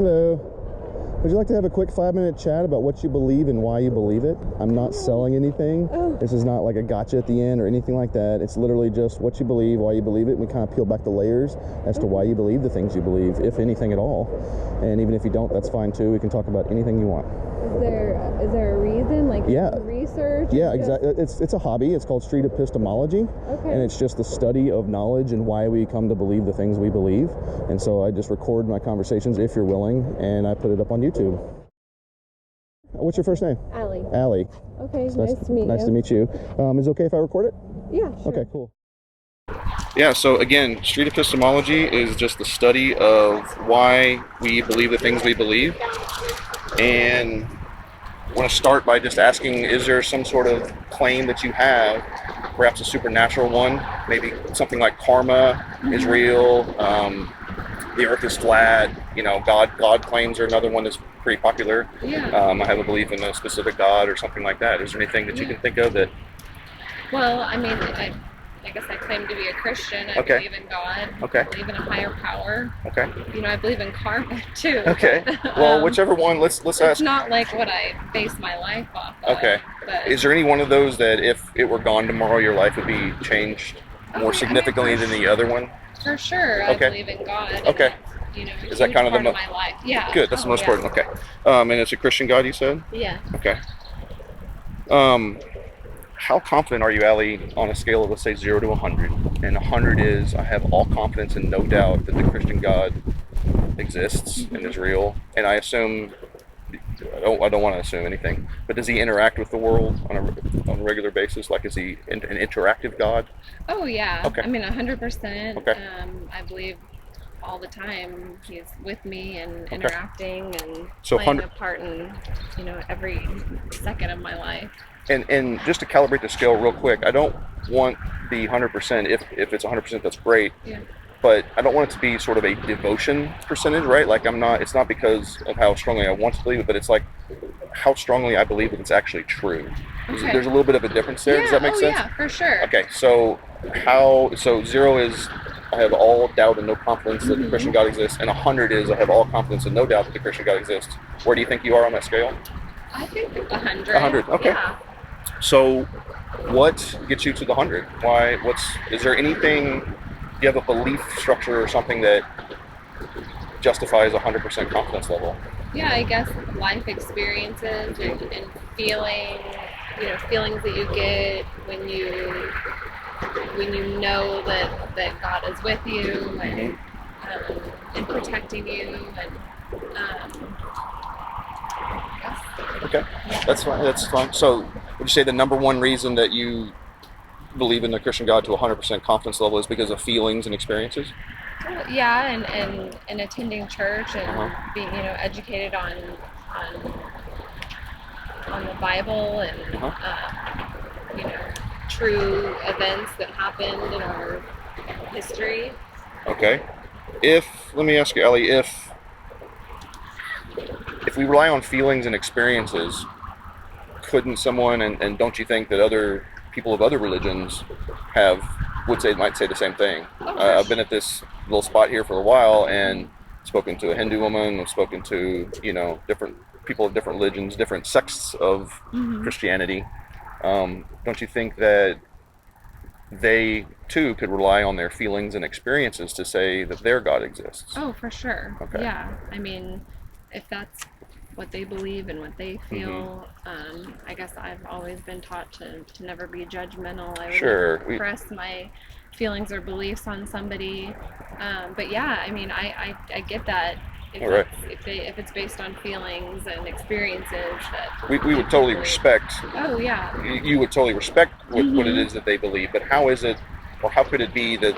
Hello. Would you like to have a quick 5-minute chat about what you believe and why you believe it? I'm not selling anything. This is not like a gotcha at the end or anything like that. It's literally just what you believe, why you believe it. We kind of peel back the layers as to why you believe the things you believe, if anything at all. And even if you don't, that's fine too. We can talk about anything you want. Is there a reason? Like research? Yeah, exactly. It's a hobby. It's called street epistemology. Okay. And it's just the study of knowledge and why we come to believe the things we believe. And so I just record my conversations if you're willing, and I put it up on YouTube. What's your first name? Alli. Alli. Okay, nice to meet you. Nice to meet you. Is it okay if I record it? Yeah, sure. Okay, cool. Yeah, so again, street epistemology is just the study of why we believe the things we believe. And I want to start by just asking, is there some sort of claim that you have, perhaps a supernatural one, maybe something like karma is real, the earth is flat, God claims are another one that's pretty popular. Yeah. I have a belief in a specific God or something like that. Is there anything that you can think of that? Well, I mean, I guess I claim to be a Christian. I believe in God. Okay. I believe in a higher power. Okay. I believe in karma too. Okay. Well, whichever one, let's ask. It's not like what I base my life off of. Okay. But is there any one of those that if it were gone tomorrow, your life would be changed more significantly than the other one? For sure. Okay. I believe in God. Okay. Is that kind of part of my life? Yeah. Good. That's the most important. Okay. And it's a Christian God, you said? Yeah. Okay. How confident are you, Alli, on a scale of, let's say, 0 to 100? And 100 is, I have all confidence and no doubt that the Christian God exists and is real. And I assume, I don't want to assume anything, but does he interact with the world on a regular basis? Like, is he an interactive God? Oh, yeah. Okay. I mean, 100%. Okay. I believe all the time he's with me and interacting and so playing a part in, every second of my life. And just to calibrate the scale real quick, I don't want the 100%. If it's 100%, that's great. Yeah. But I don't want it to be sort of a devotion percentage, right? Like it's not because of how strongly I want to believe it, but it's like how strongly I believe that it's actually true. Okay. There's a little bit of a difference there. Yeah, Does that make sense? Yeah, for sure. Okay, so 0 is I have all doubt and no confidence that the Christian God exists, and 100 is I have all confidence and no doubt that the Christian God exists. Where do you think you are on that scale? I think 100. 100, okay. Yeah. So what gets you to the 100? Is there anything, do you have a belief structure or something that justifies 100% confidence level? Yeah, I guess life experiences and feelings that you get when you know that God is with you and protecting you Okay, that's fine. So would you say the number one reason that you believe in the Christian God to 100% confidence level is because of feelings and experiences? Yeah, and attending church and being educated on the Bible and true events that happened in our history. Okay. Let me ask you, Alli, if we rely on feelings and experiences, couldn't someone, and don't you think that other people of other religions might say the same thing? I've been at this little spot here for a while and spoken to a Hindu woman, I've spoken to, different people of different religions, different sects of Christianity. Don't you think that they too could rely on their feelings and experiences to say that their God exists? Oh, for sure. Okay. Yeah. I mean, if that's what they believe and what they feel, I guess I've always been taught to never be judgmental. I would never press my feelings or beliefs on somebody. But yeah, I mean, I get that. If it's based on feelings and experiences that we would totally respect. Oh yeah. You would totally respect what it is that they believe, but how is it, or how could it be that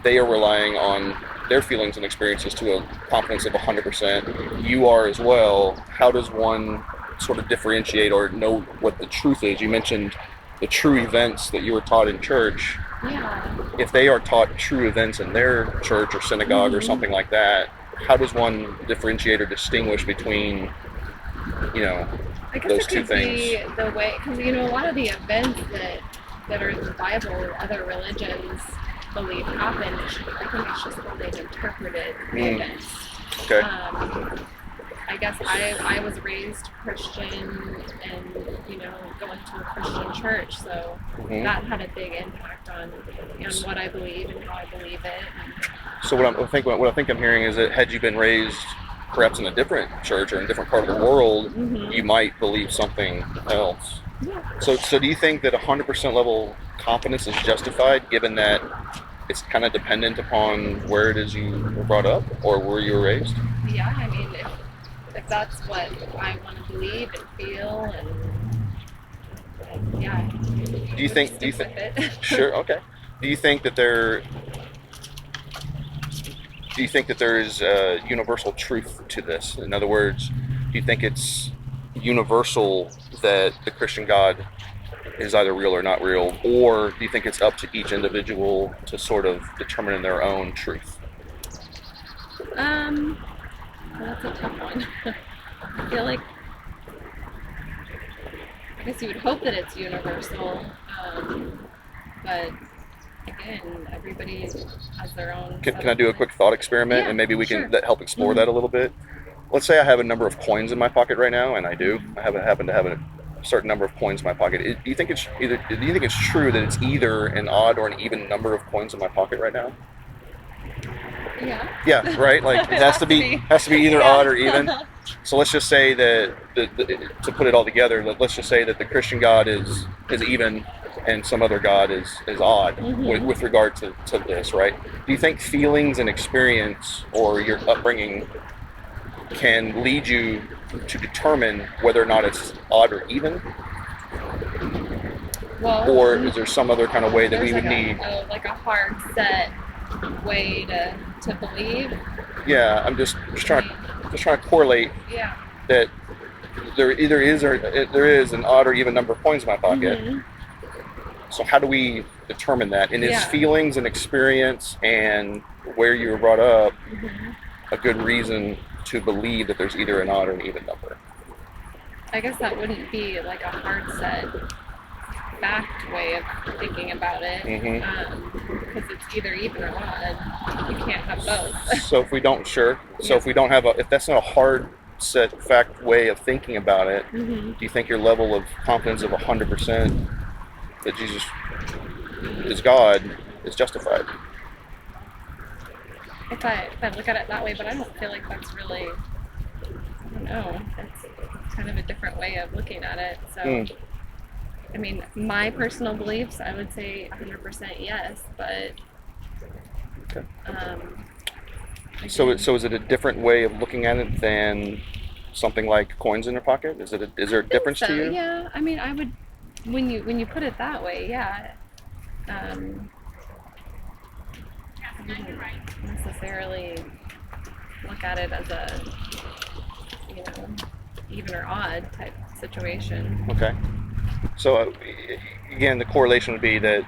they are relying on their feelings and experiences to a confidence of 100%? You are as well. How does one sort of differentiate or know what the truth is? You mentioned the true events that you were taught in church. Yeah. If they are taught true events in their church or synagogue or something like that, how does one differentiate or distinguish between, I guess those it two could things? be the way, because a lot of the events that are in the Bible, other religions believe happened. I think it's just how they've interpreted the events. Okay. I guess I was raised Christian and, going to a Christian church, so that had a big impact on what I believe and how I believe it. So what I think I'm hearing is that had you been raised perhaps in a different church or in a different part of the world, you might believe something else. Yeah. So do you think that 100% level confidence is justified, given that it's kind of dependent upon where it is you were brought up or where you were raised? Yeah, I mean, if that's what I want to believe and feel, and yeah. Do you think? Sure. Okay. Do you think that there? Do you think that there is a universal truth to this? In other words, do you think it's universal that the Christian God is either real or not real, or do you think it's up to each individual to sort of determine their own truth? Well, that's a tough one. I feel like, I guess you would hope that it's universal, but again, everybody has their own. Can I do a quick thought experiment, Yeah, and maybe we can sure. help explore that a little bit? Let's say I have a number of coins in my pocket right now, and I do. I happen to have a certain number of coins in my pocket. Do you think it's true that it's either an odd or an even number of coins in my pocket right now? Yeah. Yeah, right. Like it has to be either odd or even. So let's just say that to put it all together, let's just say that the Christian God is even, and some other God is odd with regard to this, right? Do you think feelings and experience or your upbringing can lead you to determine whether or not it's odd or even? Well, or is there some other kind of way that we would need? Like a hard set way to believe. Yeah, I'm just trying to correlate that there either is or there is an odd or even number of coins in my pocket. So how do we determine that? And is feelings and experience and where you were brought up a good reason to believe that there's either an odd or an even number? I guess that wouldn't be like a hard set fact way of thinking about it, because it's either even or odd. You can't have both. So if we don't, if we don't have if that's not a hard set fact way of thinking about it, do you think your level of confidence of 100% that Jesus is God is justified? If I look at it that way, but I don't feel like that's really, I don't know, it's kind of a different way of looking at it. So, I mean, my personal beliefs, I would say 100% yes, but so is it a different way of looking at it than something like coins in your pocket? Is there a difference to you? Yeah, I mean, I would, when you put it that way, yeah. I wouldn't necessarily look at it as a, even or odd type situation. Okay. So again, the correlation would be that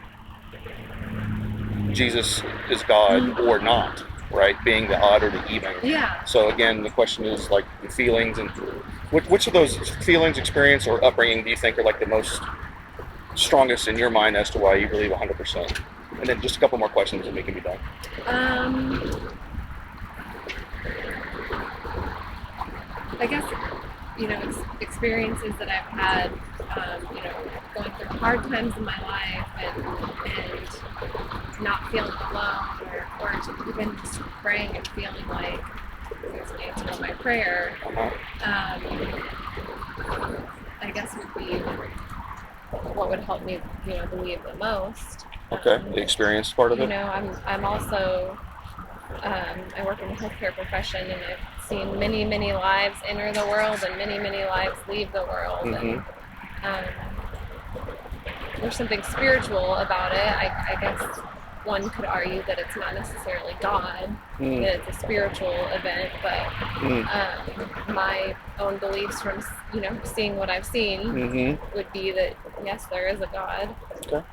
Jesus is God or not, right? Being the odd or the even. Yeah. So again, the question is like the feelings, and which of those feelings, experience, or upbringing do you think are like the most strongest in your mind as to why you believe 100%? And then just a couple more questions and we can be done. I guess, experiences that I've had, going through hard times in my life and not feeling alone, or even just praying and feeling like there's an answer to my prayer, I guess would be what would help me, believe the most. Okay, the experience part of it. I'm also, I work in the healthcare profession, and I've seen many, many lives enter the world and many, many lives leave the world. And there's something spiritual about it. I guess one could argue that it's not necessarily God, that it's a spiritual event, but my own beliefs from, seeing what I've seen would be that, yes, there is a God. Okay.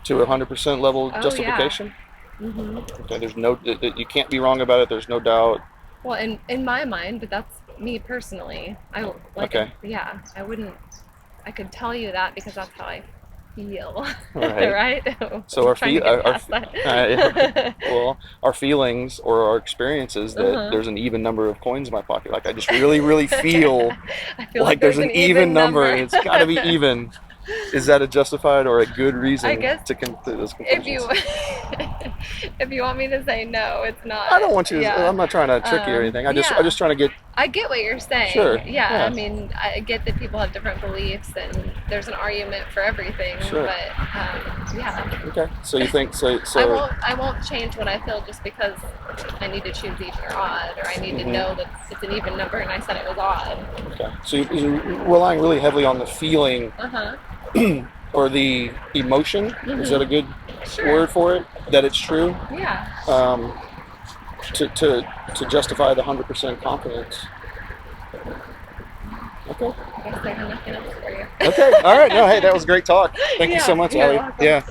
To 100% level justification? Yeah. Okay, there's no, you can't be wrong about it, there's no doubt. Well, in my mind, but that's me personally. I wouldn't, I could tell you that because that's how I feel, right? right? So our well, our feelings or our experiences that there's an even number of coins in my pocket. Like I just really, really feel, I feel like there's an even number, and it's got to be even. Is that a justified or a good reason I guess to come to those conclusions? If you want me to say no, it's not. I don't want you to. Yeah. I'm not trying to trick you or anything. I'm just trying to get. I get what you're saying. Sure. Yeah. I mean, I get that people have different beliefs and there's an argument for everything. Sure. But yeah. Okay. So you think so? I won't change what I feel just because I need to choose even or odd, or I need to know that it's an even number and I said it was odd. Okay. So you're relying really heavily on the feeling. Or the emotion, is that a good word for it? That it's true? Yeah. To justify the 100% confidence. Okay. I guess I have nothing else for you. Okay. All right. No, hey, that was great talk. Thank you so much, Alli. Yeah.